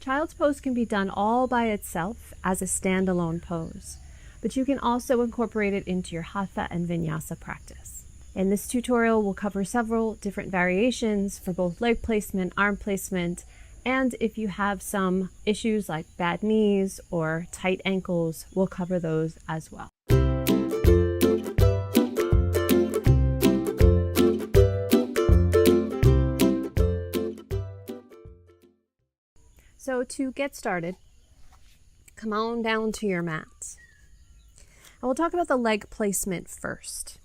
Child's pose can be done all by itself as a standalone pose, but you can also incorporate it into your hatha and vinyasa practice. In this tutorial, we'll cover several different variations for both leg placement, arm placement, and if you have some issues like bad knees or tight ankles, we'll cover those as well. So to get started, come on down to your mats. And we'll talk about the leg placement first.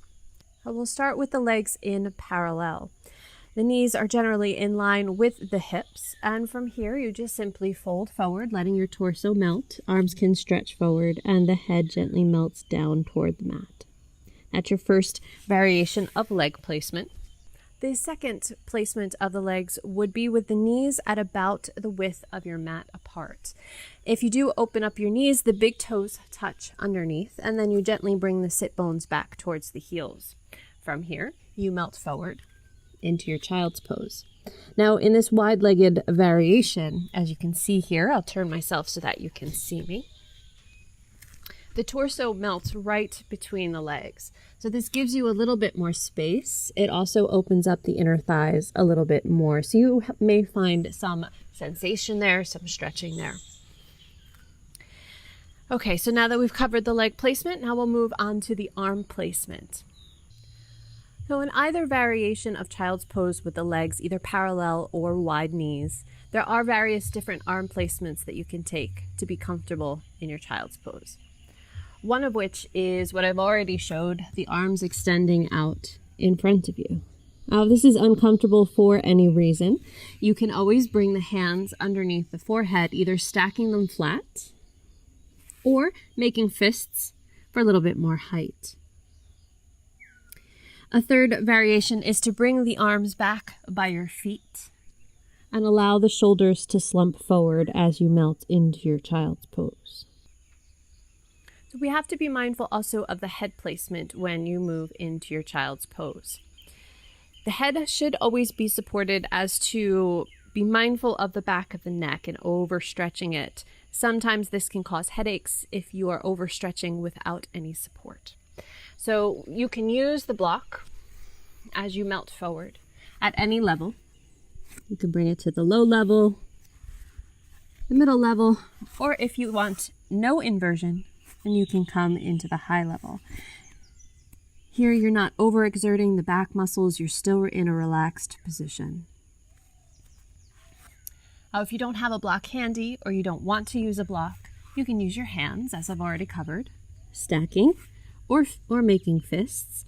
And we'll start with the legs in parallel. The knees are generally in line with the hips, and from here you just simply fold forward, letting your torso melt. Arms can stretch forward, and the head gently melts down toward the mat. That's your first variation of leg placement. The second placement of the legs would be with the knees at about the width of your mat apart. If you do open up your knees, the big toes touch underneath, and then you gently bring the sit bones back towards the heels. From here, you melt forward into your child's pose. Now, in this wide-legged variation, as you can see here, I'll turn myself so that you can see me. The torso melts right between the legs. So this gives you a little bit more space. It also opens up the inner thighs a little bit more. So you may find some sensation there, some stretching there. Okay, so now that we've covered the leg placement, now we'll move on to the arm placement. So in either variation of child's pose with the legs, either parallel or wide knees, there are various different arm placements that you can take to be comfortable in your child's pose. One of which is what I've already showed, the arms extending out in front of you. Now, if this is uncomfortable for any reason, you can always bring the hands underneath the forehead, either stacking them flat or making fists for a little bit more height. A third variation is to bring the arms back by your feet and allow the shoulders to slump forward as you melt into your child's pose. So we have to be mindful also of the head placement when you move into your child's pose. The head should always be supported as to be mindful of the back of the neck and overstretching it. Sometimes this can cause headaches if you are overstretching without any support. So you can use the block as you melt forward at any level. You can bring it to the low level, the middle level, or if you want no inversion, then you can come into the high level. Here you're not overexerting the back muscles, you're still in a relaxed position. If you don't have a block handy or you don't want to use a block, you can use your hands, as I've already covered, stacking or making fists.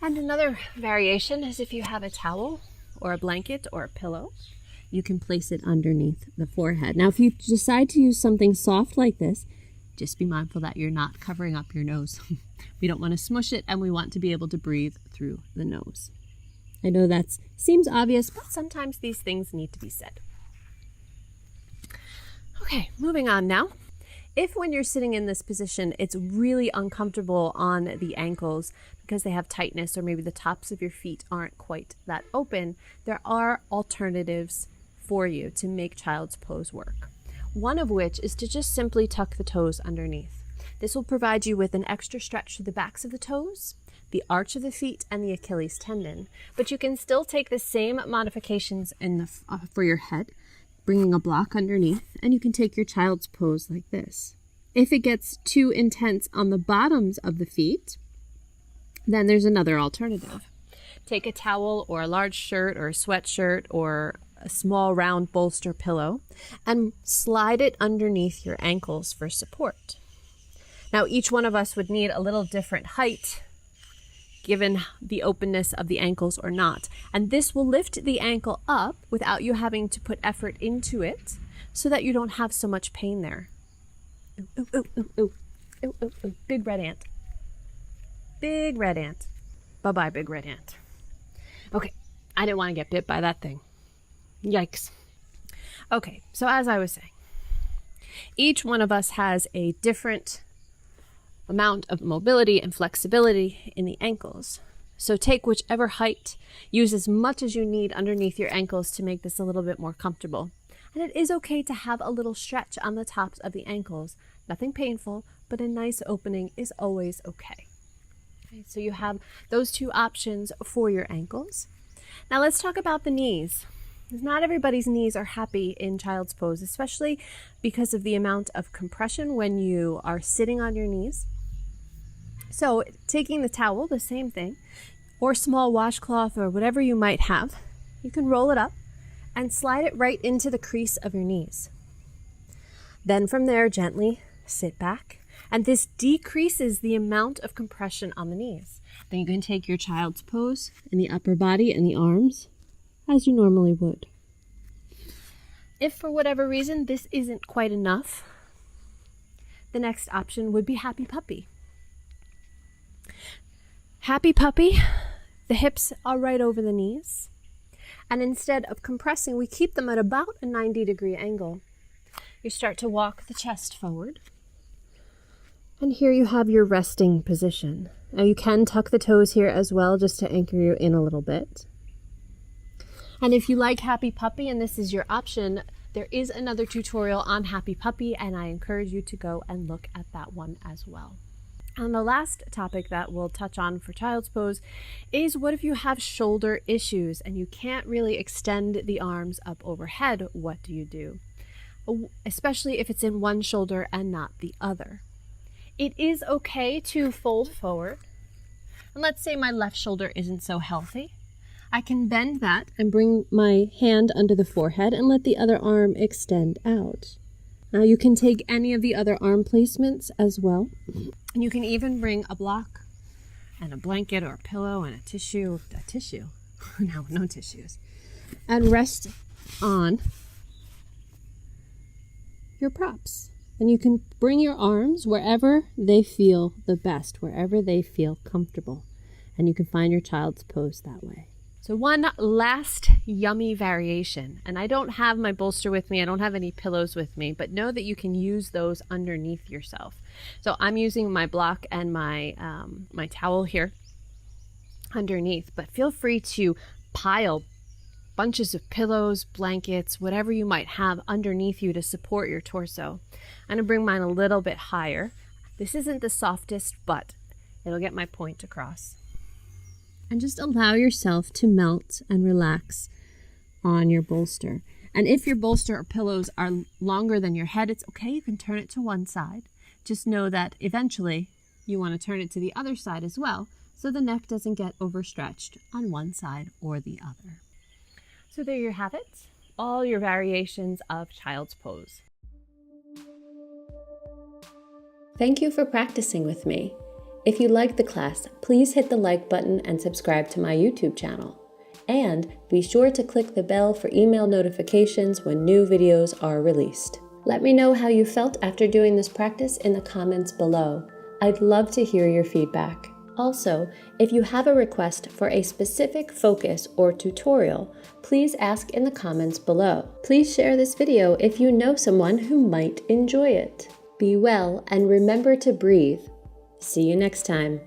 And another variation is if you have a towel or a blanket or a pillow, you can place it underneath the forehead. Now, if you decide to use something soft like this, just be mindful that you're not covering up your nose. We don't want to smush it, and we want to be able to breathe through the nose. I know that seems obvious, but sometimes these things need to be said. Okay, moving on now. If when you're sitting in this position, it's really uncomfortable on the ankles because they have tightness or maybe the tops of your feet aren't quite that open, there are alternatives for you to make child's pose work. One of which is to just simply tuck the toes underneath. This will provide you with an extra stretch to the backs of the toes, the arch of the feet, and the Achilles tendon. But you can still take the same modifications for your head, bringing a block underneath, and you can take your child's pose like this. If it gets too intense on the bottoms of the feet, then there's another alternative. Take a towel or a large shirt or a sweatshirt or a small round bolster pillow and slide it underneath your ankles for support. Now, each one of us would need a little different height given the openness of the ankles or not. And this will lift the ankle up without you having to put effort into it so that you don't have so much pain there. Ooh, ooh, ooh, ooh, ooh. Ooh, ooh, ooh. Big red ant. Big red ant. Bye-bye, big red ant. Okay, I didn't want to get bit by that thing. Yikes. Okay, so as I was saying, each one of us has a different amount of mobility and flexibility in the ankles. So take whichever height, use as much as you need underneath your ankles to make this a little bit more comfortable. And it is okay to have a little stretch on the tops of the ankles. Nothing painful, but a nice opening is always okay. Okay, so you have those two options for your ankles. Now let's talk about the knees. Not everybody's knees are happy in child's pose, especially because of the amount of compression when you are sitting on your knees. So taking the towel, the same thing, or small washcloth or whatever you might have, you can roll it up and slide it right into the crease of your knees. Then from there, gently sit back, and this decreases the amount of compression on the knees. Then you can take your child's pose in the upper body and the arms as you normally would. If for whatever reason this isn't quite enough, the next option would be happy puppy. Happy puppy, the hips are right over the knees, and instead of compressing, we keep them at about a 90-degree angle. You start to walk the chest forward, and here you have your resting position. Now you can tuck the toes here as well, just to anchor you in a little bit. And if you like happy puppy and this is your option, there is another tutorial on happy puppy, and I encourage you to go and look at that one as well. And the last topic that we'll touch on for child's pose is, what if you have shoulder issues and you can't really extend the arms up overhead? What do you do? Especially if it's in one shoulder and not the other. It is okay to fold forward. And let's say my left shoulder isn't so healthy. I can bend that and bring my hand under the forehead and let the other arm extend out. Now you can take any of the other arm placements as well. And you can even bring a block and a blanket or a pillow and a tissue. No tissues. And rest on your props. And you can bring your arms wherever they feel the best, wherever they feel comfortable. And you can find your child's pose that way. So one last yummy variation, and I don't have my bolster with me, I don't have any pillows with me, but know that you can use those underneath yourself. So I'm using my block and my towel here underneath, but feel free to pile bunches of pillows, blankets, whatever you might have underneath you to support your torso. I'm going to bring mine a little bit higher. This isn't the softest, but it'll get my point across. And just allow yourself to melt and relax on your bolster. And if your bolster or pillows are longer than your head, it's okay. You can turn it to one side. Just know that eventually you want to turn it to the other side as well, so the neck doesn't get overstretched on one side or the other. So there you have it, all your variations of child's pose. Thank you for practicing with me. If you liked the class, please hit the like button and subscribe to my YouTube channel. And be sure to click the bell for email notifications when new videos are released. Let me know how you felt after doing this practice in the comments below. I'd love to hear your feedback. Also, if you have a request for a specific focus or tutorial, please ask in the comments below. Please share this video if you know someone who might enjoy it. Be well and remember to breathe. See you next time.